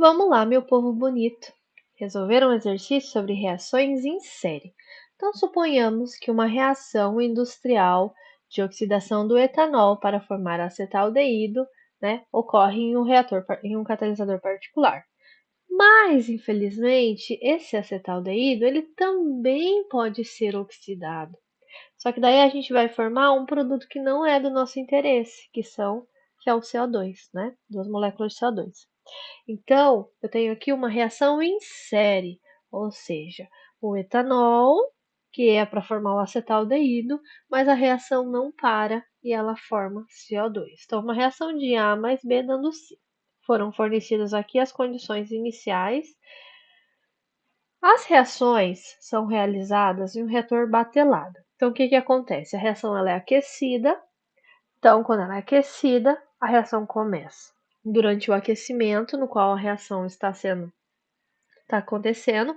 Vamos lá, meu povo bonito. Resolver um exercício sobre reações em série. Então, suponhamos que uma reação industrial de oxidação do etanol para formar acetaldeído, né, ocorre em um catalisador particular. Mas, infelizmente, esse acetaldeído ele também pode ser oxidado. Só que daí a gente vai formar um produto que não é do nosso interesse, que é o CO2, né? Duas moléculas de CO2. Então, eu tenho aqui uma reação em série, ou seja, o etanol, que é para formar o acetaldeído, mas a reação não para e ela forma CO2. Então, uma reação de A mais B dando C. Foram fornecidas aqui as condições iniciais. As reações são realizadas em um reator batelado. Então, o que acontece? A reação ela é aquecida. Então, quando ela é aquecida, a reação começa. Durante o aquecimento, no qual a reação está acontecendo,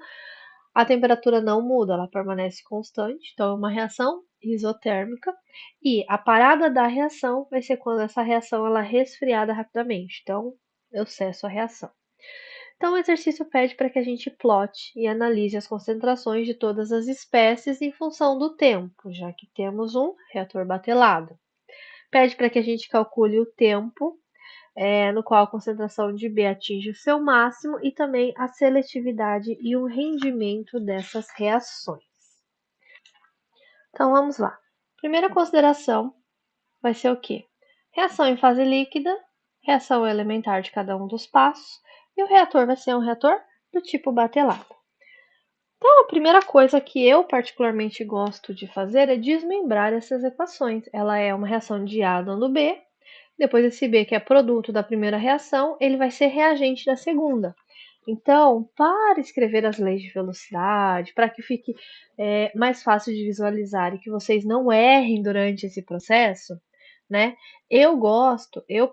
a temperatura não muda, ela permanece constante, então é uma reação isotérmica, e a parada da reação vai ser quando essa reação ela é resfriada rapidamente, então eu cesso a reação. Então o exercício pede para que a gente plote e analise as concentrações de todas as espécies em função do tempo, já que temos um reator batelado. Pede para que a gente calcule o tempo no qual a concentração de B atinge o seu máximo e também a seletividade e o rendimento dessas reações. Então vamos lá. Primeira consideração vai ser o quê? Reação em fase líquida, reação elementar de cada um dos passos, e o reator vai ser um reator do tipo batelado. Então, a primeira coisa que eu particularmente gosto de fazer é desmembrar essas equações. Ela é uma reação de A dando B. Depois esse B, que é produto da primeira reação, ele vai ser reagente da segunda. Então, para escrever as leis de velocidade, para que fique mais fácil de visualizar e que vocês não errem durante esse processo, né? Eu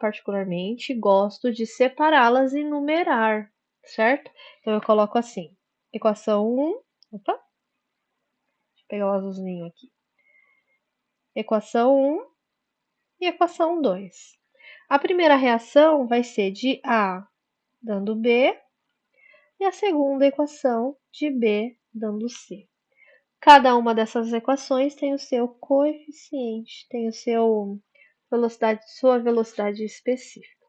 particularmente gosto de separá-las e numerar, certo? Então eu coloco assim, equação 1, opa, deixa eu pegar o azulzinho aqui. Equação 1 e equação 2. A primeira reação vai ser de A dando B e a segunda equação de B dando C. Cada uma dessas equações tem o seu coeficiente, tem sua velocidade específica.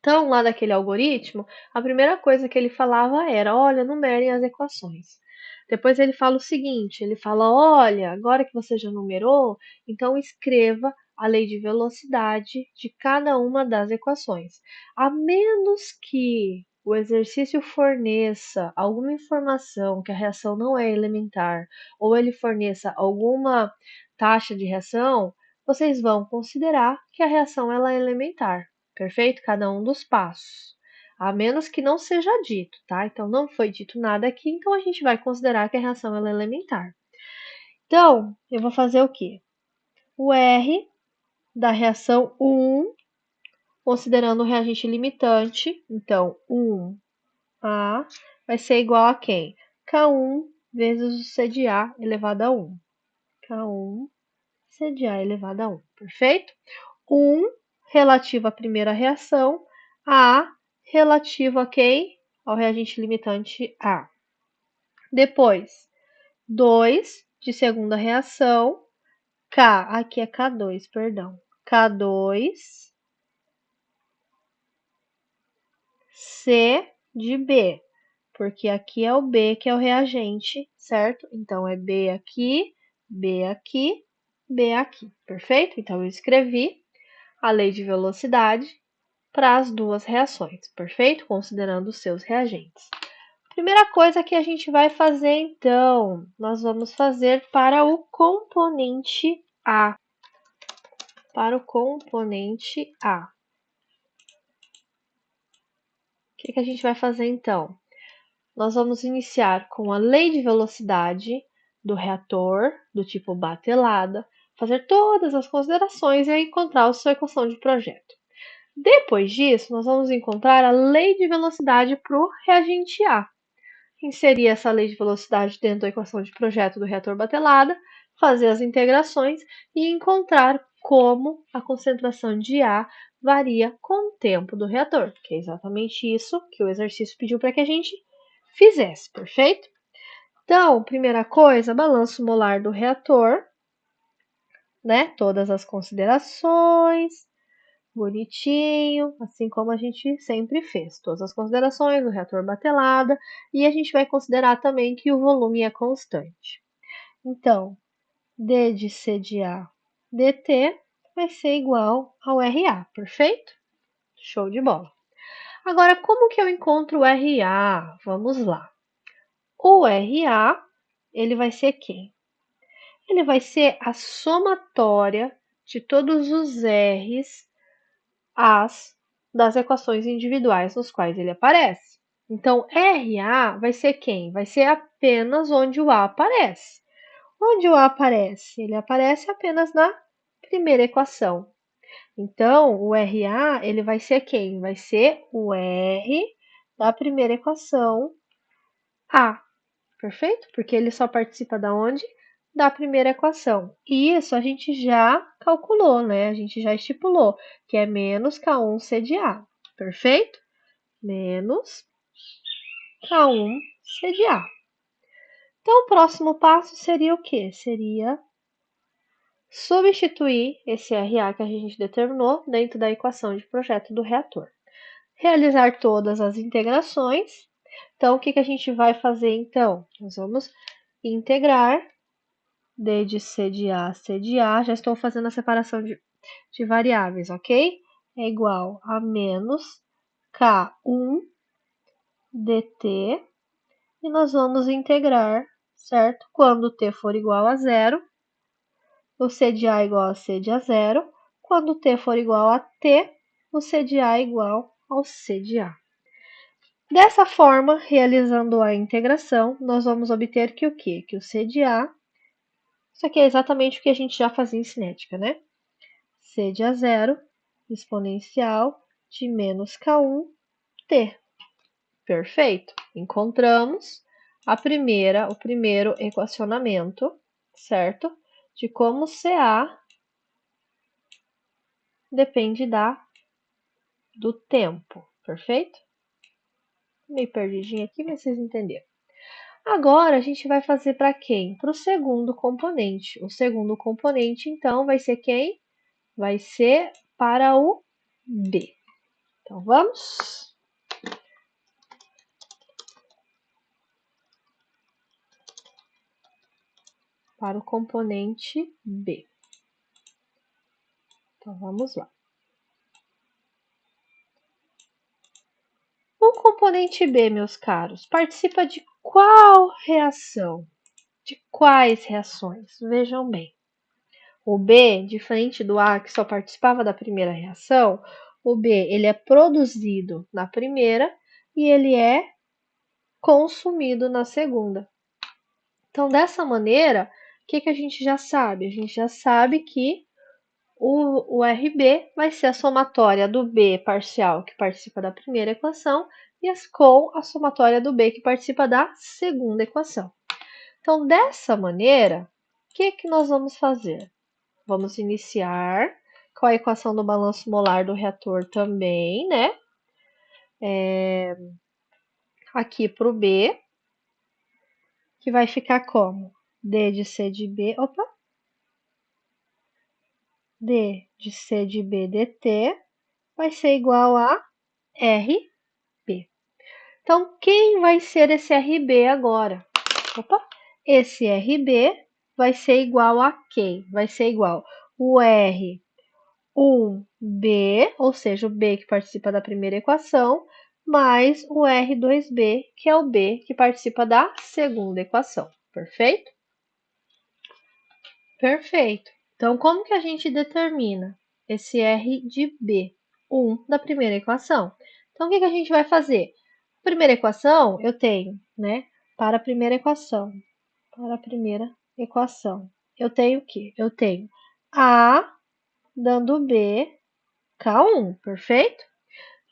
Então, lá daquele algoritmo, a primeira coisa que ele falava era, olha, numerem as equações. Depois ele fala o seguinte, ele fala, olha, agora que você já numerou, então escreva a lei de velocidade de cada uma das equações. A menos que o exercício forneça alguma informação que a reação não é elementar, ou ele forneça alguma taxa de reação, vocês vão considerar que a reação ela é elementar. Perfeito? Cada um dos passos. A menos que não seja dito, tá? Então, não foi dito nada aqui, então a gente vai considerar que a reação ela é elementar. Então, eu vou fazer o quê? O R da reação 1, considerando o reagente limitante. Então, 1A vai ser igual a quem? K1 vezes o C de A elevado a 1. K1 C de A elevado a 1. Perfeito? 1 relativo à primeira reação, A relativo a quem? Ao reagente limitante A. Depois, 2 de segunda reação, K, aqui é K2, perdão. K2, C de B, porque aqui é o B que é o reagente, certo? Então, é B aqui, B aqui, B aqui, perfeito? Então, eu escrevi a lei de velocidade para as duas reações, perfeito? Considerando os seus reagentes. Primeira coisa que a gente vai fazer, então, nós vamos fazer para o componente A. Para o componente A. O que a gente vai fazer, então? Nós vamos iniciar com a lei de velocidade do reator, do tipo batelada, fazer todas as considerações e encontrar a sua equação de projeto. Depois disso, nós vamos encontrar a lei de velocidade para o reagente A. Inserir essa lei de velocidade dentro da equação de projeto do reator batelada, fazer as integrações e encontrar como a concentração de A varia com o tempo do reator, que é exatamente isso que o exercício pediu para que a gente fizesse, perfeito? Então, primeira coisa, balanço molar do reator, né? Todas as considerações, bonitinho, assim como a gente sempre fez. Todas as considerações, o reator batelada, e a gente vai considerar também que o volume é constante. Então, D de C de A dt vai ser igual ao RA, perfeito? Show de bola. Agora, como que eu encontro o RA? Vamos lá. O RA, ele vai ser quem? Ele vai ser a somatória de todos os R's, A's das equações individuais nos quais ele aparece. Então, RA vai ser quem? Vai ser apenas onde o A aparece. Onde o A aparece? Ele aparece apenas na primeira equação. Então, o RA, ele vai ser quem? Vai ser o R da primeira equação A, perfeito? Porque ele só participa da onde? Da primeira equação. E isso a gente já calculou, né? A gente já estipulou, que é menos K1C de A, perfeito? Menos K1C de A. Então, o próximo passo seria o quê? Seria substituir esse RA que a gente determinou dentro da equação de projeto do reator. Realizar todas as integrações. Então, o que a gente vai fazer então? Nós vamos integrar D de C de A, C de A. Já estou fazendo a separação de variáveis, ok? É igual a menos K1 dt. E nós vamos integrar, certo? Quando t for igual a zero, o C de A igual a C de A zero. Quando t for igual a t, o C de A igual ao C de A. Dessa forma, realizando a integração, nós vamos obter que o quê? Que o C de A, isso aqui é exatamente o que a gente já fazia em cinética, né? C de A zero exponencial de menos K1 T. Perfeito. Encontramos o primeiro equacionamento, certo? De como CA depende do tempo, perfeito? Meio perdidinho aqui, mas vocês entenderam. Agora, a gente vai fazer para quem? Para o segundo componente. O segundo componente, então, vai ser quem? Vai ser para o B. Então, vamos? Para o componente B. Então, vamos lá. O componente B, meus caros, participa de qual reação? De quais reações? Vejam bem. O B, diferente do A, que só participava da primeira reação, o B ele é produzido na primeira e ele é consumido na segunda. Então, dessa maneira, o que a gente já sabe? A gente já sabe que o RB vai ser a somatória do B parcial, que participa da primeira equação, com a somatória do B, que participa da segunda equação. Então, dessa maneira, o que nós vamos fazer? Vamos iniciar com a equação do balanço molar do reator também, né? Aqui para o B, que vai ficar como? D de C de B, D de C de B dt vai ser igual a RB. Então, quem vai ser esse RB agora? Esse RB vai ser igual a quem? Vai ser igual o R1B, ou seja, o B que participa da primeira equação, mais o R2B, que é o B que participa da segunda equação. Perfeito? Perfeito. Então, como que a gente determina esse R de B1 da primeira equação? Então, o que a gente vai fazer? Primeira equação, eu tenho, né? Para a primeira equação, eu tenho o quê? Eu tenho A dando B, K1, perfeito?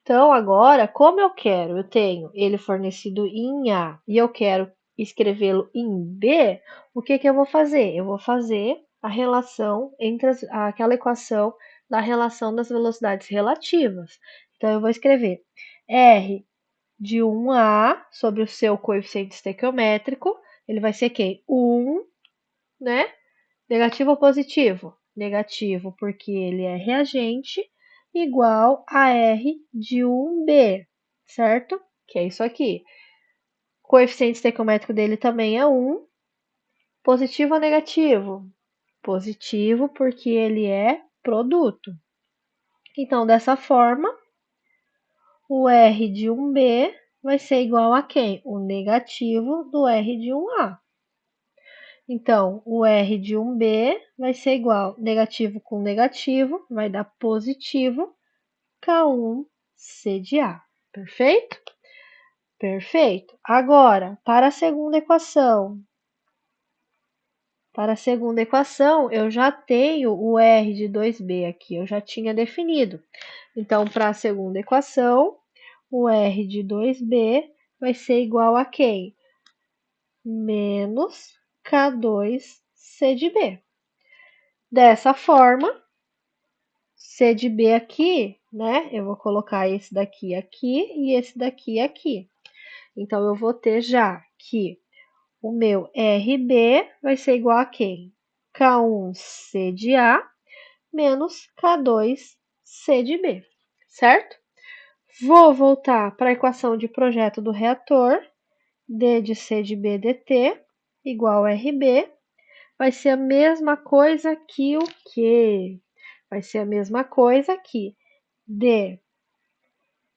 Então, agora, como eu quero? Eu tenho ele fornecido em A e eu quero escrevê-lo em B, o que eu vou fazer? Eu vou fazer a relação entre aquela equação da relação das velocidades relativas. Então, eu vou escrever R de 1A sobre o seu coeficiente estequiométrico, ele vai ser quem? 1, né? Negativo ou positivo? Negativo, porque ele é reagente, igual a R de 1B, certo? Que é isso aqui. O coeficiente estequiométrico dele também é 1. Positivo ou negativo? Positivo, porque ele é produto. Então, dessa forma, o R de 1B vai ser igual a quem? O negativo do R de 1A. Então, o R de 1B vai ser igual negativo com negativo, vai dar positivo, K1C de A. Perfeito? Perfeito. Agora, para a segunda equação. Para a segunda equação, eu já tenho o R de 2B aqui, eu já tinha definido. Então, para a segunda equação, o R de 2B vai ser igual a quem? Menos K2C de B. Dessa forma, C de B aqui, né? Eu vou colocar esse daqui aqui e esse daqui aqui. Então, eu vou ter já que o meu RB vai ser igual a quem? K1C de A menos K2C de B, certo? Vou voltar para a equação de projeto do reator. D de C de B dt igual a RB. Vai ser a mesma coisa que o quê? Vai ser a mesma coisa que D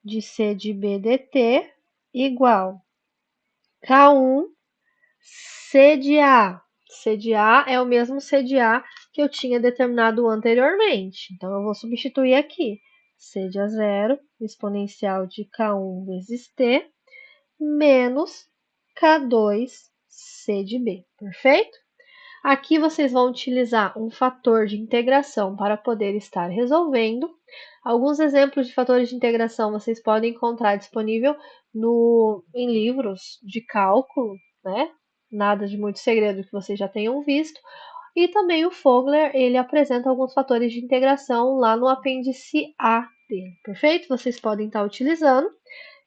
de C de B dt igual K1 C de A. C de A é o mesmo C de A que eu tinha determinado anteriormente. Então, eu vou substituir aqui. C de A0 exponencial de K1 vezes T menos K2C de B. Perfeito? Aqui vocês vão utilizar um fator de integração para poder estar resolvendo. Alguns exemplos de fatores de integração vocês podem encontrar disponível em livros de cálculo, né? Nada de muito segredo que vocês já tenham visto. E também o Fogler, ele apresenta alguns fatores de integração lá no apêndice A dele, perfeito? Vocês podem estar utilizando.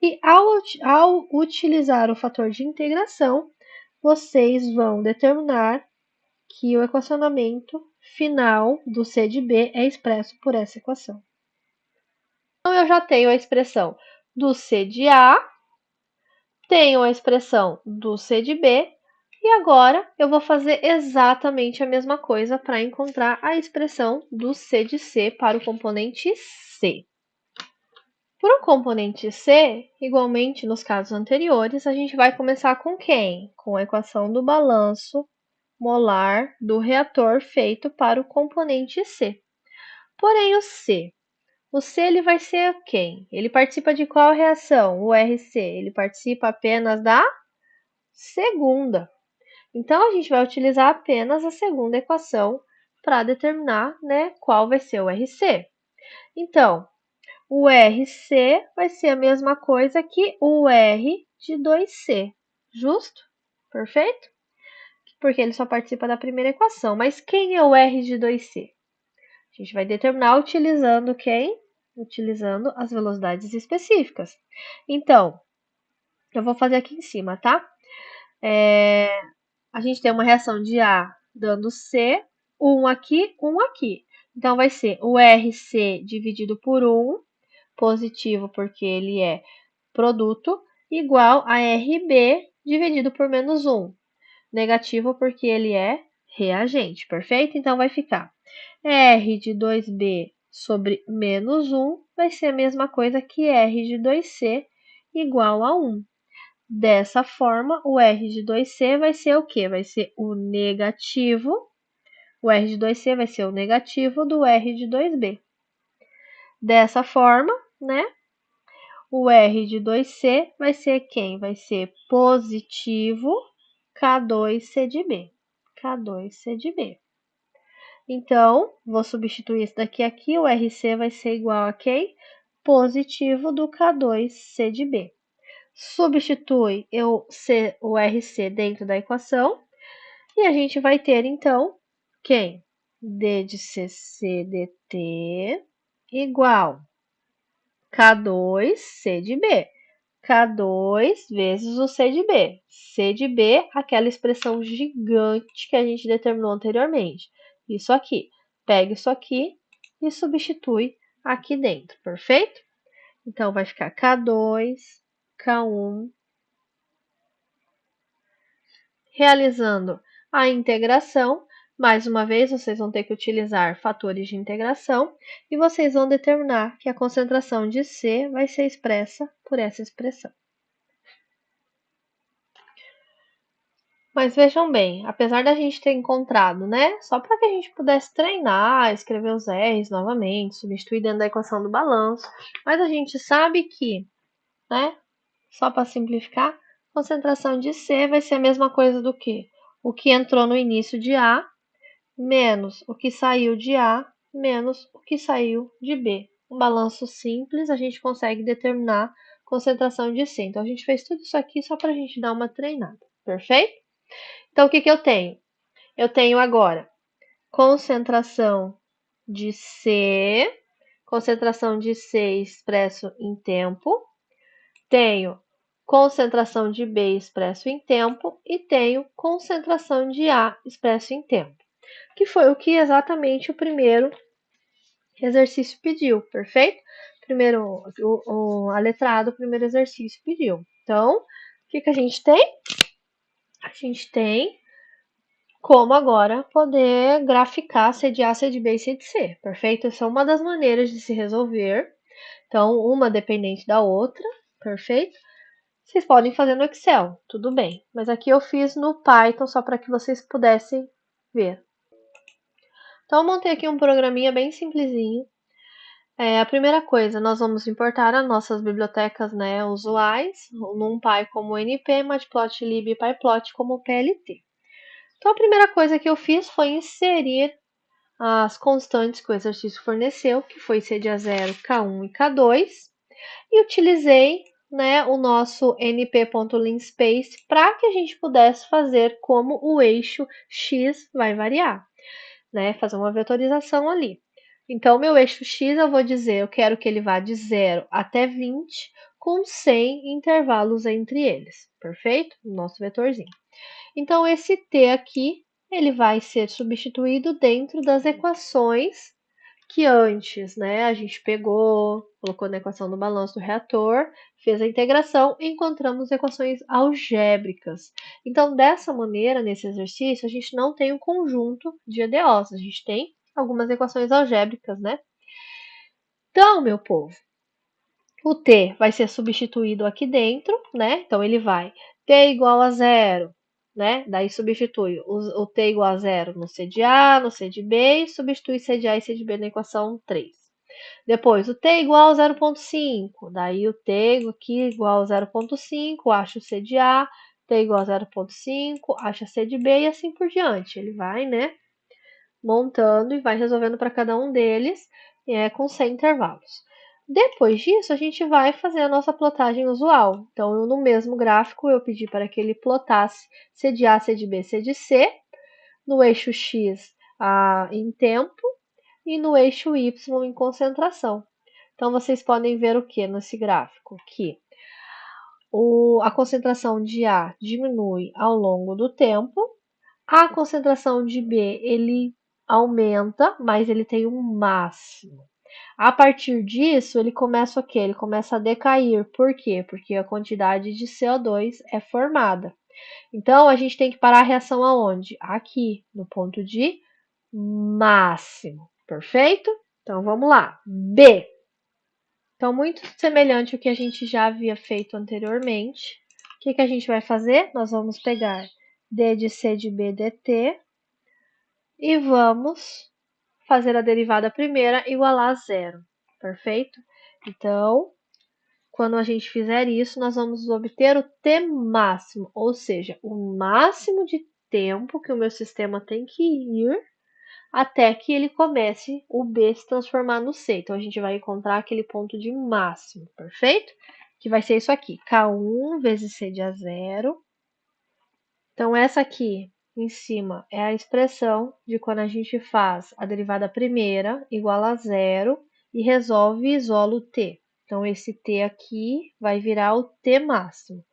E ao utilizar o fator de integração, vocês vão determinar que o equacionamento final do C de B é expresso por essa equação. Então, eu já tenho a expressão do C de A, tenho a expressão do C de B, e agora eu vou fazer exatamente a mesma coisa para encontrar a expressão do C de C para o componente C. Para o componente C, igualmente nos casos anteriores, a gente vai começar com quem? Com a equação do balanço molar do reator feito para o componente C. Porém, o C ele vai ser quem? Ele participa de qual reação? O RC, ele participa apenas da segunda. Então, a gente vai utilizar apenas a segunda equação para determinar, né, qual vai ser o RC. Então, o RC vai ser a mesma coisa que o R de 2C, justo? Perfeito? Porque ele só participa da primeira equação. Mas quem é o R de 2C? A gente vai determinar utilizando quem? Utilizando as velocidades específicas. Então, eu vou fazer aqui em cima, tá? A gente tem uma reação de A dando C, 1 aqui, 1 aqui. Então, vai ser o RC dividido por 1, positivo porque ele é produto, igual a RB dividido por menos 1, negativo porque ele é reagente, perfeito? Então, vai ficar R de 2B sobre menos 1 vai ser a mesma coisa que R de 2C igual a 1. Dessa forma, o R de 2C vai ser o quê? Vai ser o negativo. O R de 2C vai ser o negativo do R de 2B. Dessa forma, né? O R de 2C vai ser quem? Vai ser positivo K2C de B. K2C de B. Então, vou substituir isso daqui aqui. O RC vai ser igual a quem? Positivo do K2C de B. Substitui o RC dentro da equação. E a gente vai ter, então, quem? D de CC T igual K2C de B. K2 vezes o C de B. C de B, aquela expressão gigante que a gente determinou anteriormente. Isso aqui. Pega isso aqui e substitui aqui dentro, perfeito? Então, vai ficar K2, K1. Realizando a integração, mais uma vez, vocês vão ter que utilizar fatores de integração e vocês vão determinar que a concentração de C vai ser expressa por essa expressão. Mas vejam bem, apesar da gente ter encontrado, né, só para que a gente pudesse treinar, escrever os R's novamente, substituir dentro da equação do balanço, mas a gente sabe que, né, só para simplificar, concentração de C vai ser a mesma coisa do que o que entrou no início de A menos o que saiu de A menos o que saiu de B. Um balanço simples, a gente consegue determinar concentração de C. Então, a gente fez tudo isso aqui só para a gente dar uma treinada, perfeito? Então, o que eu tenho? Eu tenho agora concentração de C, concentração de C expresso em tempo, tenho concentração de B expresso em tempo e tenho concentração de A expresso em tempo, que foi o que exatamente o primeiro exercício pediu, perfeito? Primeiro, a letra A do primeiro exercício pediu. Então, o que a gente tem? A gente tem como agora poder graficar C de A, C de B e C de C, perfeito? Essa é uma das maneiras de se resolver. Então, uma dependente da outra, perfeito? Vocês podem fazer no Excel, tudo bem. Mas aqui eu fiz no Python só para que vocês pudessem ver. Então, eu montei aqui um programinha bem simplesinho. A primeira coisa, nós vamos importar as nossas bibliotecas, né, usuais, NumPy como NP, Matplotlib e PyPlot como PLT. Então, a primeira coisa que eu fiz foi inserir as constantes que o exercício forneceu, que foi C de A0, K1 e K2, e utilizei, né, o nosso np.linspace para que a gente pudesse fazer como o eixo x vai variar, né, fazer uma vetorização ali. Então, meu eixo x, eu vou dizer, eu quero que ele vá de 0 até 20, com 100 intervalos entre eles, perfeito? O nosso vetorzinho. Então, esse t aqui, ele vai ser substituído dentro das equações que antes, né, a gente pegou, colocou na equação do balanço do reator, fez a integração e encontramos equações algébricas. Então, dessa maneira, nesse exercício, a gente não tem um conjunto de EDOs, a gente tem algumas equações algébricas, né? Então, meu povo, o t vai ser substituído aqui dentro, né? Então, ele vai t igual a zero, né? Daí substitui o t igual a zero no C de A, no C de B, e substitui C de A e C de B na equação 3. Depois, o t igual a 0,5, daí o t aqui igual a 0,5, acha o C de A, t igual a 0,5, acha C de B e assim por diante. Ele vai, né, montando e vai resolvendo para cada um deles com 100 intervalos. Depois disso, a gente vai fazer a nossa plotagem usual. Então, no mesmo gráfico, eu pedi para que ele plotasse C de A, C de B, C de C, no eixo X em tempo e no eixo Y em concentração. Então, vocês podem ver o que nesse gráfico? Que a concentração de A diminui ao longo do tempo, a concentração de B ele aumenta, mas ele tem um máximo. A partir disso, ele começa o quê? Ele começa a decair. Por quê? Porque a quantidade de CO2 é formada. Então, a gente tem que parar a reação aonde? Aqui, no ponto de máximo. Perfeito? Então, vamos lá. B. Então, muito semelhante ao que a gente já havia feito anteriormente. O que a gente vai fazer? Nós vamos pegar d de C de B dt e vamos fazer a derivada primeira igualar a zero, perfeito? Então, quando a gente fizer isso, nós vamos obter o t máximo, ou seja, o máximo de tempo que o meu sistema tem que ir até que ele comece o B se transformar no C. Então, a gente vai encontrar aquele ponto de máximo, perfeito? Que vai ser isso aqui, K1 vezes C de A0. Então, essa aqui em cima é a expressão de quando a gente faz a derivada primeira igual a zero e resolve e isola o t. Então, esse t aqui vai virar o t máximo.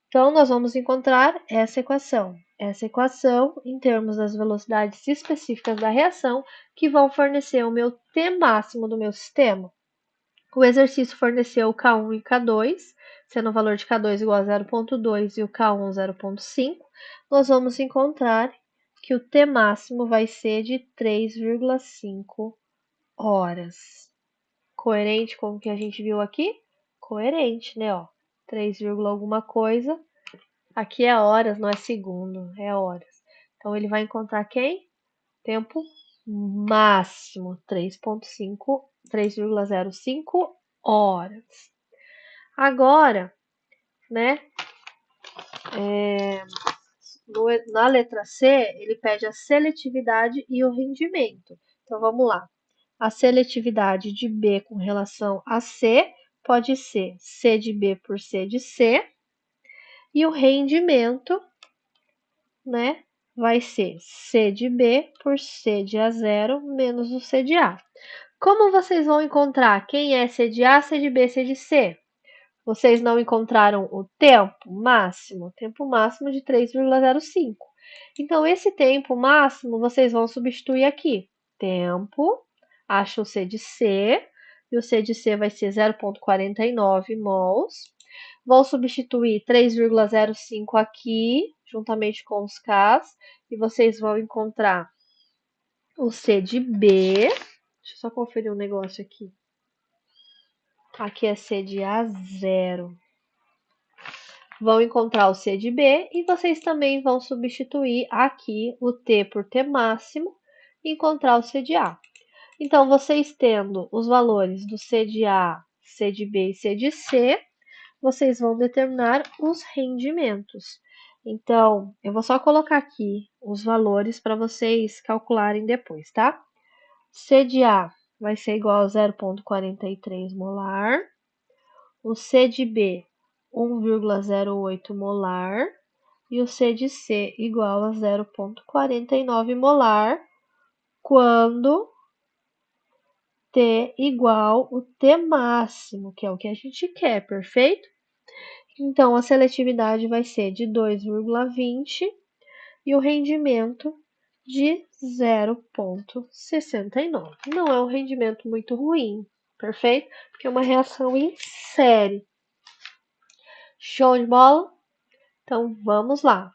Então, nós vamos encontrar essa equação. Essa equação, em termos das velocidades específicas da reação, que vão fornecer o meu t máximo do meu sistema. O exercício forneceu o K1 e K2, sendo o valor de K2 igual a 0,2 e o K1 0,5. Nós vamos encontrar que o t máximo vai ser de 3,5 horas. Coerente com o que a gente viu aqui? Coerente, né? Ó, 3, alguma coisa. Aqui é horas, não é segundo, é horas. Então, ele vai encontrar quem? Tempo máximo, 3,05 horas. Agora, né, na letra C, ele pede a seletividade e o rendimento. Então, vamos lá. A seletividade de B com relação a C pode ser C de B por C de C. E o rendimento, né, vai ser C de B por C de A0 menos o C de A. Como vocês vão encontrar quem é C de A, C de B, C de C? Vocês não encontraram o tempo máximo de 3,05. Então, esse tempo máximo vocês vão substituir aqui. Tempo, acha o C de C, e o C de C vai ser 0,49 mols. Vão substituir 3,05 aqui, juntamente com os Ks, e vocês vão encontrar o C de B. Deixa eu só conferir um negócio aqui. Aqui é C de A0. Vão encontrar o C de B e vocês também vão substituir aqui o T por T máximo e encontrar o C de A. Então, vocês tendo os valores do C de A, C de B e C de C, vocês vão determinar os rendimentos. Então, eu vou só colocar aqui os valores para vocês calcularem depois, tá? C de A vai ser igual a 0,43 molar. O C de B, 1,08 molar. E o C de C igual a 0,49 molar, quando T igual o T máximo, que é o que a gente quer, perfeito? Então, a seletividade vai ser de 2,20 e o rendimento de 0,69. Não é um rendimento muito ruim, perfeito? Porque é uma reação em série. Show de bola? Então, vamos lá.